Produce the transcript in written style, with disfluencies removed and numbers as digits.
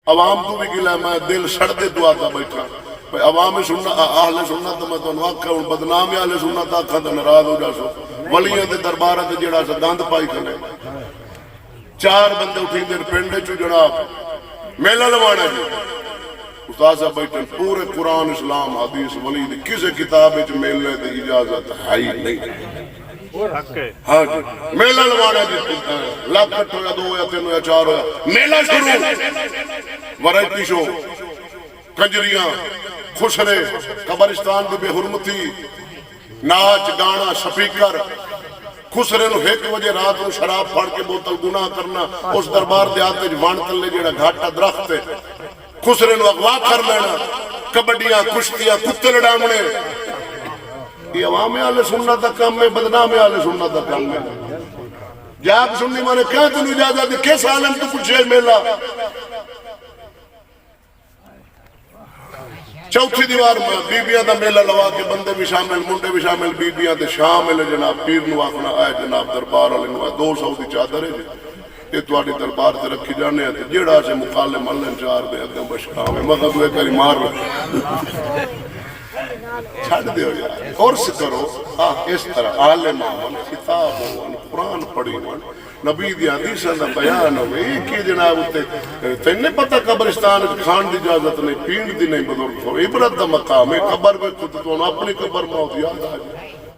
عوام تو بھی گلا میں دل سڑ دے دعا کا بیٹھا عوام سنت اہل سنت میں تو آکھا ہوں بدنام اہل سنت آکھا تو ناراض ہو جا سو ولیاں دے دربار تے جڑا سا گند پائی کھڑے 4 بندے اٹھی دے پنڈ چ جناب میلہ لوانا جی استاد صاحب بیٹھے پورے قرآن اسلام حدیث ولی دی کسی کتاب وچ میلے دی اجازت ہے ہی نہیں ہاں جی میلہ لوانا جی لاکھ ہویا 2 یا 3 یا 4 ہویا میلہ شروع ورائٹی شو کنجریاں خسرے قبرستان دی بے حرمتی ناچ گانا سپیکر خسرے نو 1 بجے رات نو شراب پھاڑ کے بوتل گناہ کرنا اس دربار دے آتے وان تلے جیڑا گھاٹا درخت ہے خسرے نو اغوا کر لینا کبڈیاں کشتیاں کتے لڑامنے یہ عوام اہل سنت کا کام ہے بدنام اہل سنت کا کام ہے جاب سننی مانے کیا تنو اجازت ہے کس عالم تو پوچھے میلہ چوتھی دیوار میں بیبیاں دا میلہ لوا کے بندے بھی شامل منڈے بھی شامل بیبیاں دے شامل جناب پیر نو آخنا آئے جناب دربار والے نو 200 دی چادر ہے یہ تواڈی دربار تے رکھی جانے ہیں جیڑا سے مخالے ملن 4 دے اگے بشکا میں مگر دوے کری مار چھڑ دیو یار کورس کرو اس طرح عالم ہون کتاب ہون قرآن پڑھی ہون نبی دی حدیثاں دا بیان ہوئے کہ جناب تینے پتہ قبرستان کھان دی اجازت نہیں پین دی نہیں بزرگ ہو عبرت دا مقام ہے قبر میں تو اپنی قبر موت یاد آ جائے